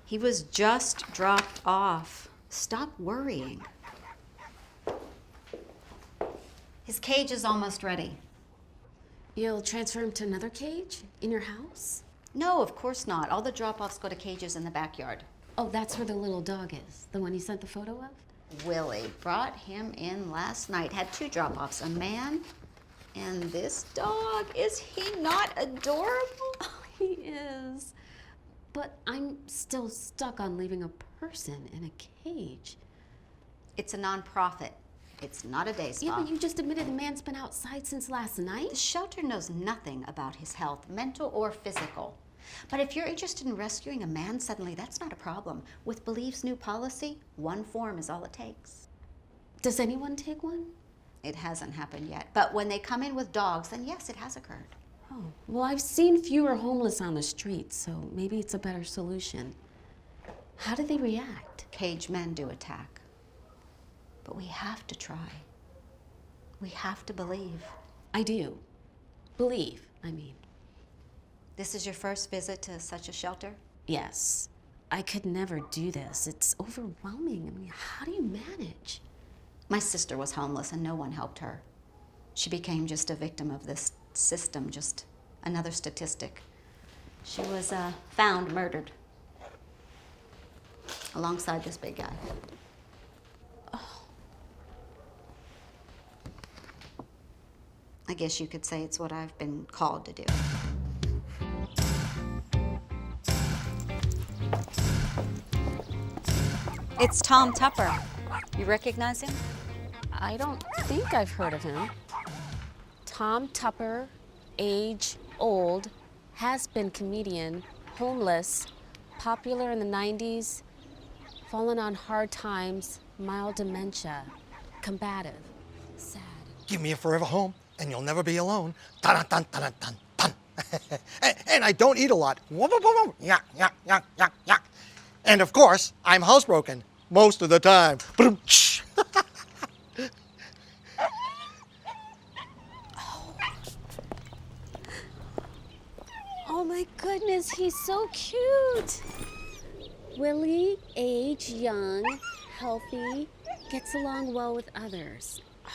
He was just dropped off. Stop worrying. His cage is almost ready. You'll transfer him to another cage in your house? No, of course not. All the drop-offs go to cages in the backyard. Oh, that's where the little dog is, the one you sent the photo of? Willie brought him in last night. Had 2 drop-offs, a man and this dog. Is he not adorable? Oh, he is. But I'm still stuck on leaving a person in a cage. It's a non-profit. It's not a day spa. Yeah, but you just admitted the man's been outside since last night. The shelter knows nothing about his health, mental or physical. But if you're interested in rescuing a man suddenly, that's not a problem. With Believe's new policy, 1 form is all it takes. Does anyone take one? It hasn't happened yet. But when they come in with dogs, then yes, it has occurred. Oh, well, I've seen fewer homeless on the streets, so maybe it's a better solution. How do they react? Cage men do attack. But we have to try. We have to believe. I do. Believe, I mean. This is your first visit to such a shelter? Yes. I could never do this. It's overwhelming. I mean, how do you manage? My sister was homeless and no one helped her. She became just a victim of this system, just another statistic. She was found murdered alongside this big guy. Oh. I guess you could say it's what I've been called to do. It's Tom Tupper. You recognize him? I don't think I've heard of him. Tom Tupper, age old, has-been comedian, homeless, popular in the 90s, fallen on hard times, mild dementia, combative, sad. Give me a forever home, and you'll never be alone. Dun dun dun dun dun dun. And I don't eat a lot. Yak yak yak yak yak. And of course, I'm housebroken most of the time. Oh my goodness, he's so cute. Willie, age young, healthy, gets along well with others. Oh,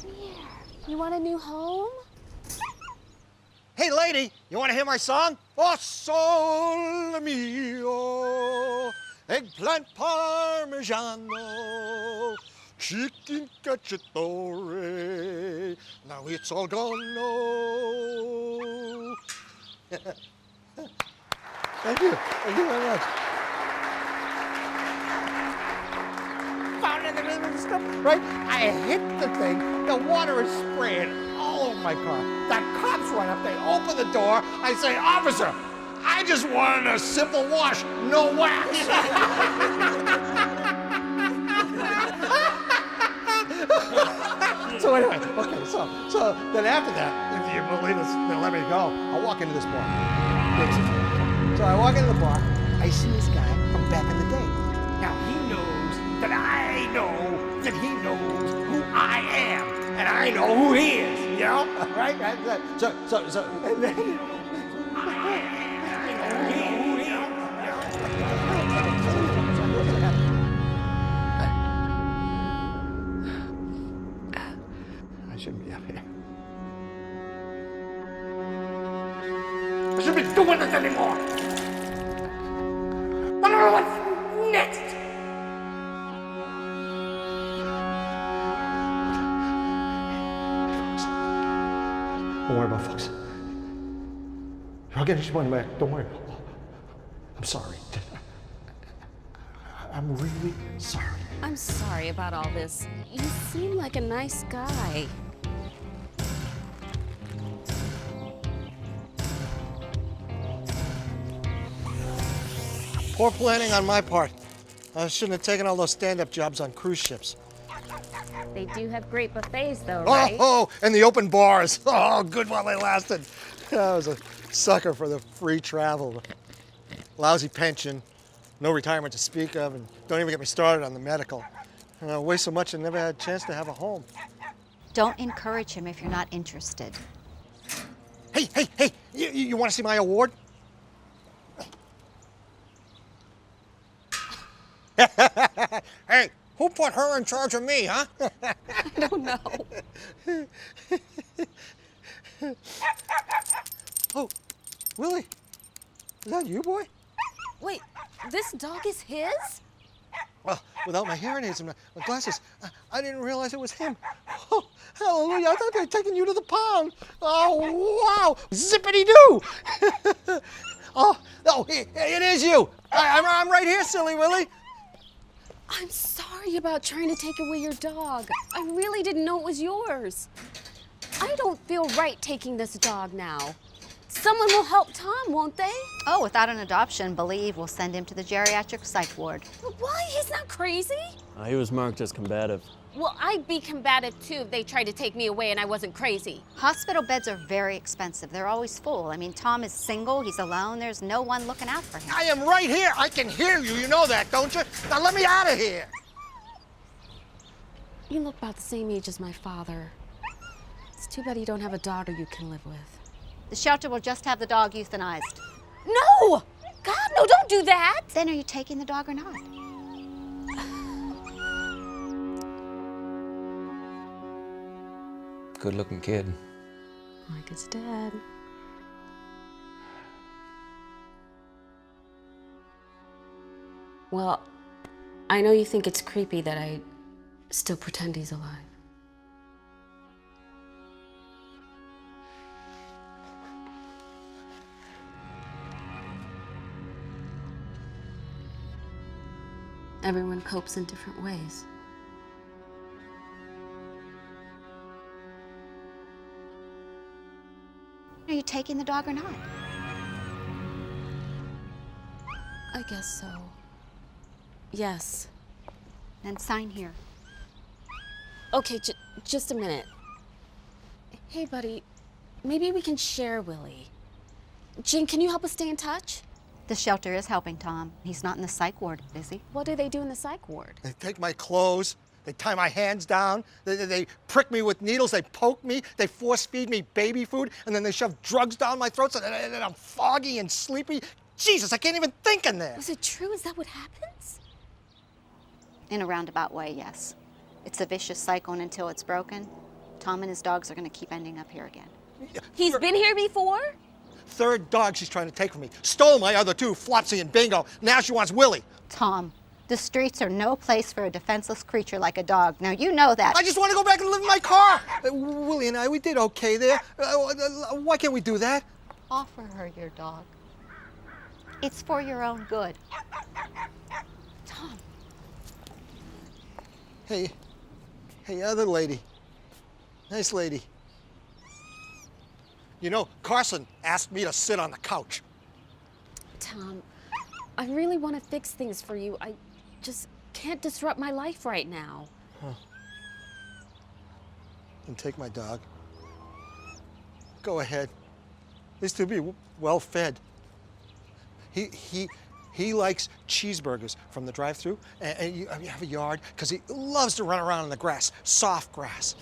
here. You want a new home? Hey lady, you want to hear my song? Oh, sole mio, eggplant parmigiano, chicken cacciatore, now it's all gone, no. Thank you very much. Found in the middle of the stuff, right? I hit the thing, the water is spraying all over my car. The cops run up, they open the door, I say, officer, I just wanted a simple wash, no wax. So anyway, okay, so then after that, if you believe this, they'll let me go. I'll walk into this bar. So I walk into the bar, I see this guy from back in the day. Now he knows that I know that he knows who I am, and I know who he is, you know? Right? So, and then I shouldn't be up here. I shouldn't be doing this anymore. I don't know what's next. Don't worry about folks. I'll get this money back. Don't worry. I'm sorry. I'm really sorry. I'm sorry about all this. You seem like a nice guy. Poor planning on my part. I shouldn't have taken all those stand-up jobs on cruise ships. They do have great buffets, though, right? Oh, and the open bars. Oh, good while they lasted. I was a sucker for the free travel. Lousy pension, no retirement to speak of, and don't even get me started on the medical. I waste so much and never had a chance to have a home. Don't encourage him if you're not interested. Hey, you want to see my award? Hey, who put her in charge of me, huh? I don't know. Oh, Willie, is that you, boy? Wait, this dog is his? Well, without my hearing aids and my glasses, I didn't realize it was him. Oh, hallelujah, I thought they were taking you to the pound. Oh, wow, zippity-doo. Oh, it is you. I'm right here, silly Willie. I'm sorry about trying to take away your dog. I really didn't know it was yours. I don't feel right taking this dog now. Someone will help Tom, won't they? Oh, without an adoption, Believe we'll send him to the geriatric psych ward. Why? He's not crazy. He was marked as combative. Well, I'd be combative too if they tried to take me away and I wasn't crazy. Hospital beds are very expensive. They're always full. I mean, Tom is single, he's alone, there's no one looking out for him. I am right here. I can hear you. You know that, don't you? Now let me out of here. You look about the same age as my father. It's too bad you don't have a daughter you can live with. The shelter will just have the dog euthanized. No! God, no, don't do that! Then are you taking the dog or not? Good-looking kid. Like his dad. Well, I know you think it's creepy that I still pretend he's alive. Everyone copes in different ways. Are you taking the dog or not? I guess so. Yes. Then sign here. Okay, just a minute. Hey, buddy, maybe we can share Willie. Jean, can you help us stay in touch? The shelter is helping Tom. He's not in the psych ward, is he? What do they do in the psych ward? They take my clothes. They tie my hands down. They prick me with needles. They poke me. They force feed me baby food. And then they shove drugs down my throat so that I'm foggy and sleepy. Jesus, I can't even think in there. Is it true? Is that what happens? In a roundabout way, yes. It's a vicious cycle, and until it's broken, Tom and his dogs are going to keep ending up here again. He's been here before? Third dog she's trying to take from me. Stole my other two, Flopsy and Bingo. Now she wants Willie. Tom, the streets are no place for a defenseless creature like a dog. Now, you know that. I just want to go back and live in my car. Willie and I, we did okay there. Why can't we do that? Offer her your dog. It's for your own good. Tom. Hey, other lady. Nice lady. You know, Carson asked me to sit on the couch. Tom, I really want to fix things for you. I just can't disrupt my life right now. And take my dog. Go ahead. At least he'll be well fed. He likes cheeseburgers from the drive-thru, and you have a yard, because he loves to run around in the grass, soft grass.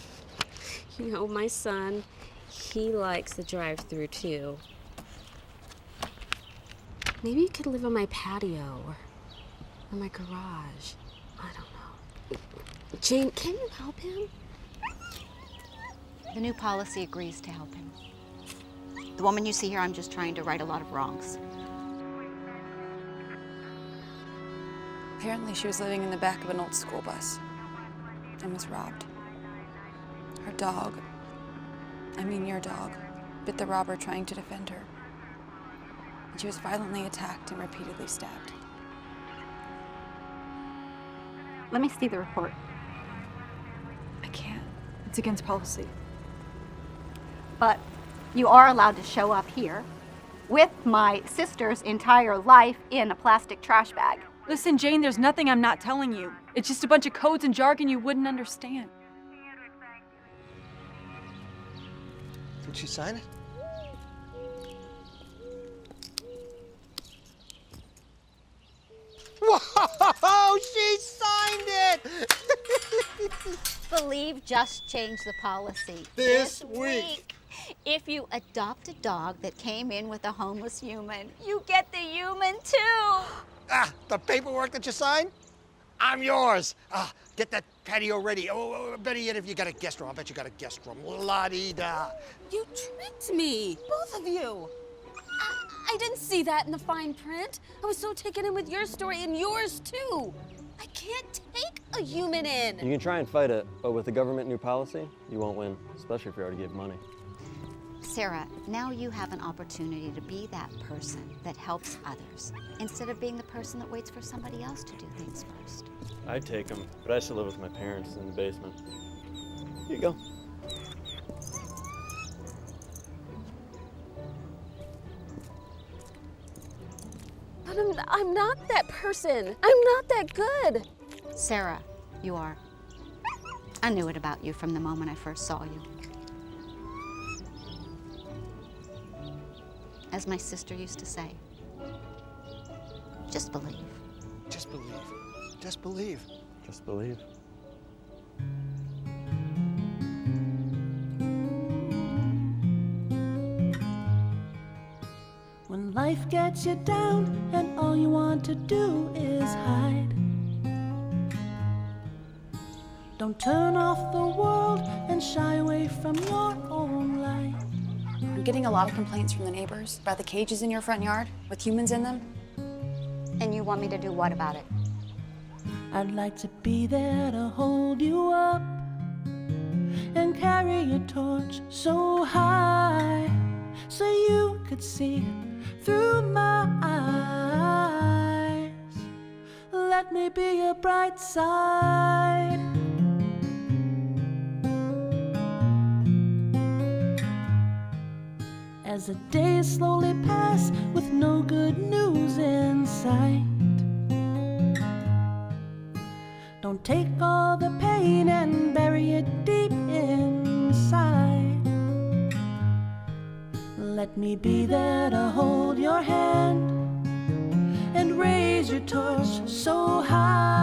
You know, my son, he likes the drive-thru too. Maybe you could live on my patio or my garage. I don't know. Jane, can you help him? The new policy agrees to help him. The woman you see here, I'm just trying to right a lot of wrongs. Apparently she was living in the back of an old school bus and was robbed. Her dog, your dog, bit the robber trying to defend her. And she was violently attacked and repeatedly stabbed. Let me see the report. I can't. It's against policy. But you are allowed to show up here with my sister's entire life in a plastic trash bag. Listen, Jane, there's nothing I'm not telling you. It's just a bunch of codes and jargon you wouldn't understand. Did she sign it? Whoa! She signed it! Believe just changed the policy This week. If you adopt a dog that came in with a homeless human, you get the human too. Ah, the paperwork that you signed? I'm yours. Ah, get that patio ready. Oh, better yet, if you got a guest room. I bet you got a guest room. La-dee-da. You tricked me, both of you. I didn't see that in the fine print. I was so taken in with your story and yours too. I can't take a human in. You can try and fight it, but with the government new policy, you won't win, especially if you already give money. Sarah, now you have an opportunity to be that person that helps others, instead of being the person that waits for somebody else to do things first. I'd take them, but I still live with my parents in the basement. Here you go. But I'm not that person. I'm not that good. Sarah, you are. I knew it about you from the moment I first saw you. As my sister used to say, just believe. Just believe. Just believe. Just believe. When life gets you down and all you want to do is hide, don't turn off the world and shy away from your own light. I'm getting a lot of complaints from the neighbors about the cages in your front yard with humans in them. And you want me to do what about it? I'd like to be there to hold you up and carry your torch so high so you could see through my eyes. Let me be your bright side. As the days slowly pass with no good news in sight, don't take all the pain and bury it deep inside. Let me be there to hold your hand and raise your torch so high